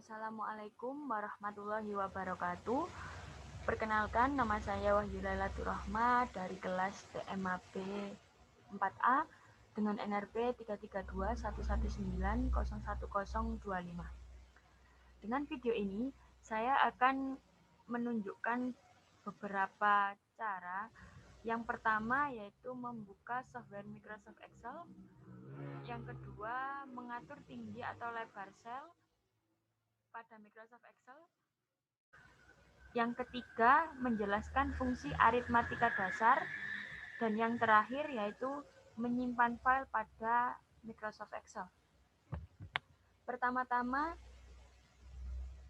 Assalamualaikum warahmatullahi wabarakatuh. Perkenalkan, nama saya Wahyu Lailatul Rahma dari kelas TMAP 4A dengan NRP 33211901025. Dengan video ini, saya akan menunjukkan beberapa cara. Yang pertama yaitu membuka software Microsoft Excel. Yang kedua, mengatur tinggi atau lebar sel pada Microsoft Excel. Yang ketiga, menjelaskan fungsi aritmatika dasar. Dan yang terakhir yaitu menyimpan file pada Microsoft Excel. Pertama-tama,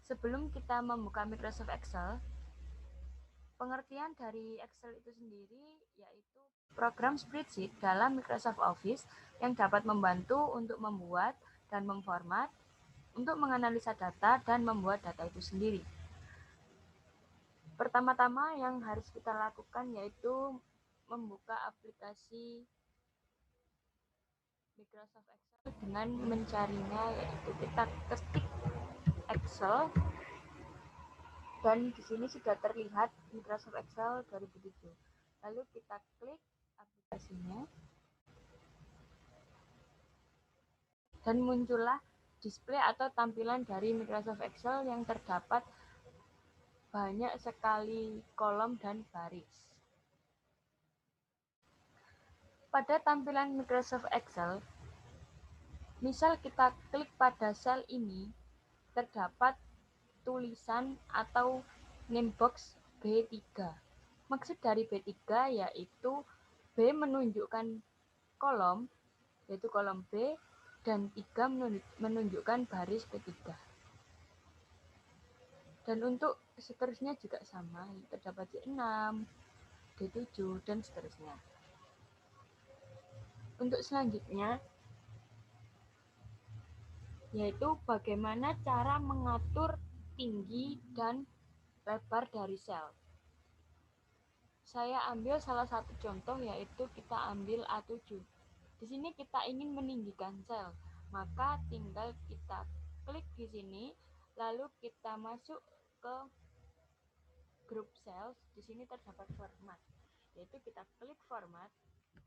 sebelum kita membuka Microsoft Excel, pengertian dari Excel itu sendiri yaitu program spreadsheet dalam Microsoft Office yang dapat membantu untuk membuat dan memformat, untuk menganalisa data dan membuat data itu sendiri. Pertama-tama yang harus kita lakukan yaitu membuka aplikasi Microsoft Excel dengan mencarinya, yaitu kita ketik Excel dan di sini sudah terlihat Microsoft Excel 2007. Lalu kita klik aplikasinya dan muncullah display atau tampilan dari Microsoft Excel yang terdapat banyak sekali kolom dan baris. Pada tampilan Microsoft Excel, misal kita klik pada sel ini, terdapat tulisan atau name box B3. Maksud dari B3 yaitu B menunjukkan kolom, yaitu kolom B, dan 3 menunjukkan baris B3. Dan untuk seterusnya juga sama, terdapat D6, D7, dan seterusnya. Untuk selanjutnya, yaitu bagaimana cara mengatur tinggi dan lebar dari sel. Saya ambil salah satu contoh, yaitu kita ambil A7. Di sini kita ingin meninggikan sel, maka tinggal kita klik di sini, lalu kita masuk ke grup sel. Di sini terdapat format, yaitu kita klik format.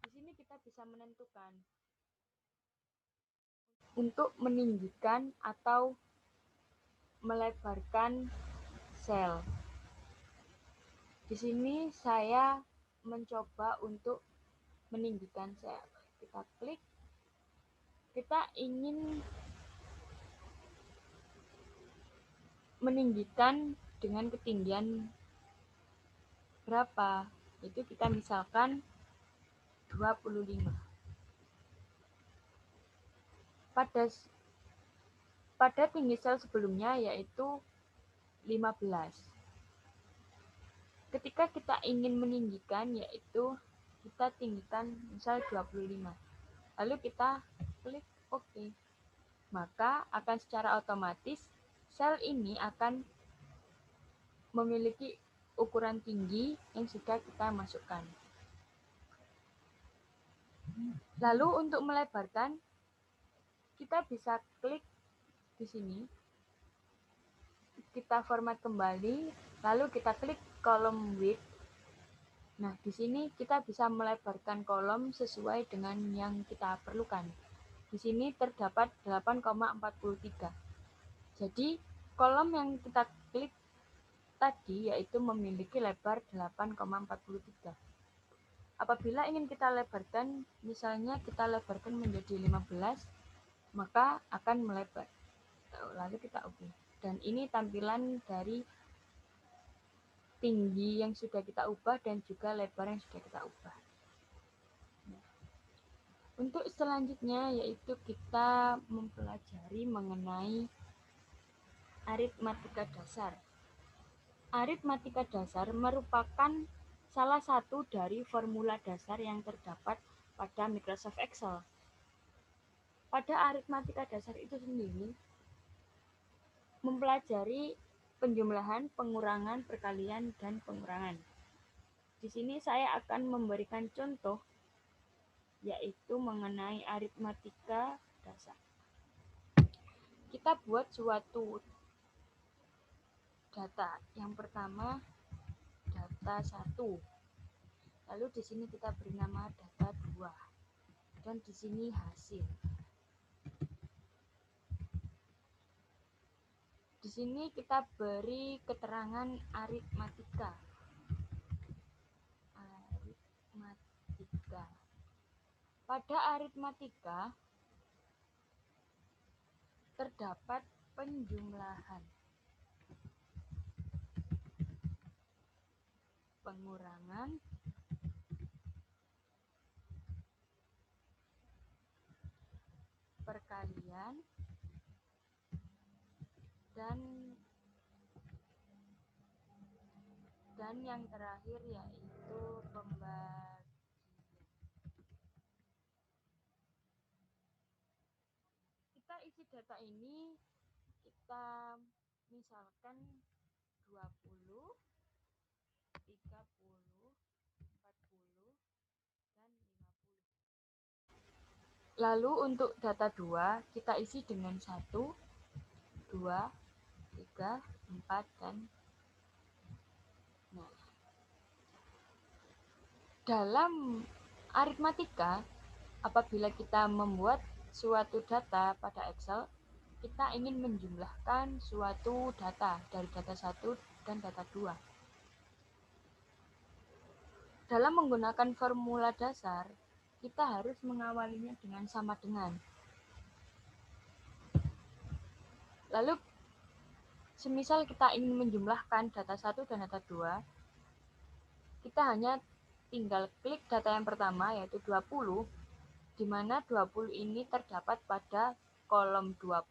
Di sini kita bisa menentukan untuk meninggikan atau melebarkan sel. Di sini saya mencoba untuk meninggikan sel. Kita klik, kita ingin meninggikan dengan ketinggian berapa? Itu kita misalkan 25. Pada tinggi sel sebelumnya yaitu 15. Ketika kita ingin meninggikan yaitu kita tinggikan misal 25. Lalu kita klik OK. Maka akan secara otomatis sel ini akan memiliki ukuran tinggi yang sudah kita masukkan. Lalu untuk melebarkan, kita bisa klik di sini. Kita format kembali, lalu kita klik kolom width. Nah, di sini kita bisa melebarkan kolom sesuai dengan yang kita perlukan. Di sini terdapat 8,43. Jadi, kolom yang kita klik tadi yaitu memiliki lebar 8,43. Apabila ingin kita lebarkan, misalnya kita lebarkan menjadi 15, maka akan melebar. Lalu kita OK. Dan ini tampilan dari tinggi yang sudah kita ubah dan juga lebar yang sudah kita ubah. Untuk selanjutnya yaitu kita mempelajari mengenai aritmatika dasar. Aritmatika dasar merupakan salah satu dari formula dasar yang terdapat pada Microsoft Excel. Pada aritmatika dasar itu sendiri mempelajari penjumlahan, pengurangan, perkalian, dan pengurangan. Di sini saya akan memberikan contoh yaitu mengenai aritmatika dasar. Kita buat suatu data. Yang pertama data 1. Lalu di sini kita beri nama data 2. Dan di sini hasil. Di sini kita beri keterangan aritmatika. Pada aritmatika terdapat penjumlahan, pengurangan, perkalian, dan yang terakhir yaitu pembagian. Kita isi data ini, kita misalkan 20, 30, 40, dan 50. Lalu untuk data 2, kita isi dengan 1, 2, 3, 4, dan nah. Dalam aritmatika, apabila kita membuat suatu data pada Excel, kita ingin menjumlahkan suatu data dari data 1 dan data 2. Dalam menggunakan formula dasar, kita harus mengawalinya dengan sama dengan. Lalu, semisal kita ingin menjumlahkan data 1 dan data 2, kita hanya tinggal klik data yang pertama, yaitu 20, di mana 20 ini terdapat pada kolom 20,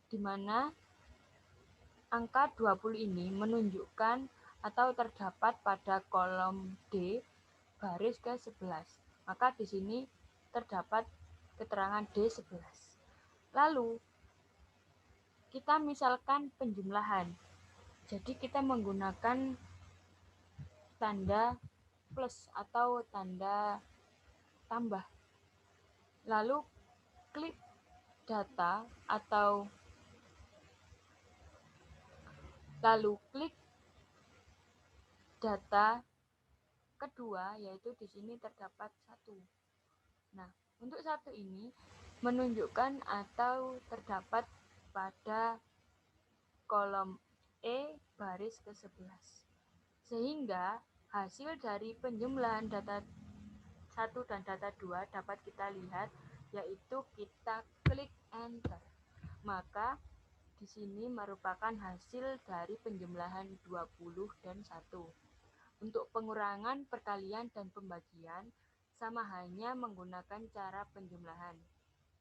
di mana angka 20 ini menunjukkan atau terdapat pada kolom D baris ke-11. Maka di sini terdapat keterangan D11. Lalu, kita misalkan penjumlahan. Jadi kita menggunakan tanda plus atau tanda tambah. Lalu klik data atau data kedua, yaitu di sini terdapat 1. Nah, untuk 1 ini menunjukkan atau terdapat pada kolom E baris ke-11. Sehingga hasil dari penjumlahan data 1 dan data 2 dapat kita lihat, yaitu kita klik enter. Maka di sini merupakan hasil dari penjumlahan 20 dan 1. Untuk pengurangan, perkalian, dan pembagian sama hanya menggunakan cara penjumlahan.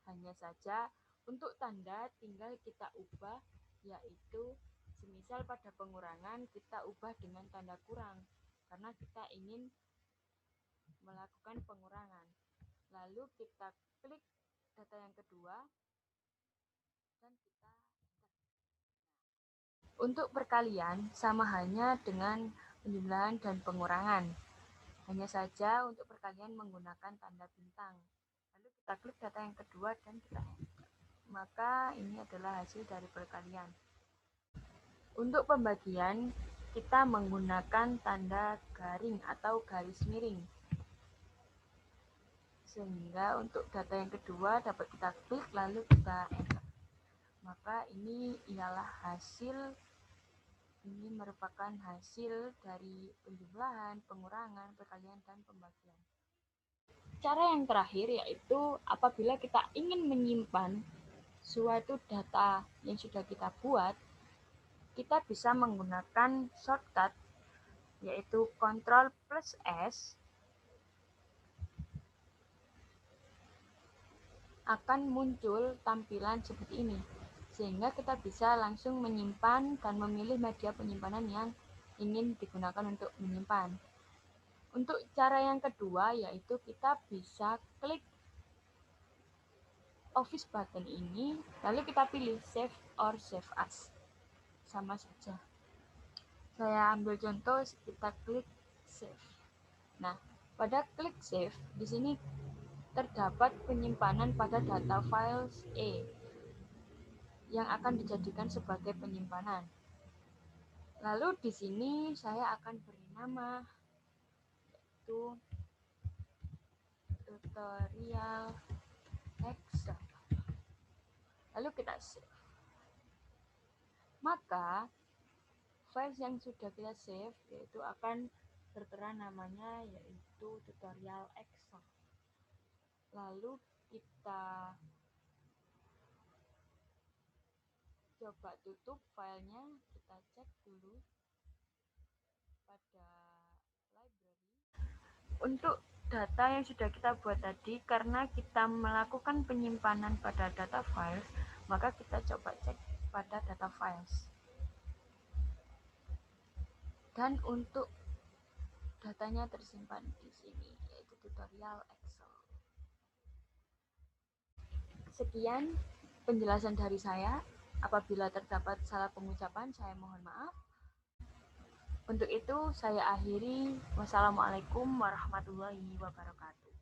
Hanya saja untuk tanda tinggal kita ubah, yaitu semisal pada pengurangan kita ubah dengan tanda kurang karena kita ingin melakukan pengurangan. Lalu kita klik data yang kedua dan kita untuk perkalian sama hanya dengan penjumlahan dan pengurangan. Hanya saja untuk perkalian menggunakan tanda bintang. Lalu kita klik data yang kedua dan kita enter. Maka ini adalah hasil dari perkalian. Untuk pembagian, kita menggunakan tanda garing atau garis miring. Sehingga untuk data yang kedua dapat kita klik lalu kita enter. Maka ini ialah hasil. Ini merupakan hasil dari penjumlahan, pengurangan, perkalian, dan pembagian. Cara yang terakhir yaitu apabila kita ingin menyimpan suatu data yang sudah kita buat, kita bisa menggunakan shortcut yaitu Ctrl plus S. Akan muncul tampilan seperti ini, sehingga kita bisa langsung menyimpan dan memilih media penyimpanan yang ingin digunakan untuk menyimpan. Untuk cara yang kedua yaitu kita bisa klik Office button ini, lalu kita pilih Save or Save As. Sama saja. Saya ambil contoh, kita klik Save. Nah, pada klik Save, di sini terdapat penyimpanan pada data files E yang akan dijadikan sebagai penyimpanan. Lalu di sini saya akan beri nama, yaitu tutorial Excel. Lalu kita save. Maka file yang sudah kita save yaitu akan tertera namanya, yaitu tutorial Excel. Lalu kita coba tutup filenya, kita cek dulu pada library. Untuk data yang sudah kita buat tadi, karena kita melakukan penyimpanan pada data files, maka kita coba cek pada data files. Dan untuk datanya tersimpan di sini, yaitu tutorial Excel. Sekian penjelasan dari saya. Apabila terdapat salah pengucapan, saya mohon maaf. Untuk itu, saya akhiri. Wassalamualaikum warahmatullahi wabarakatuh.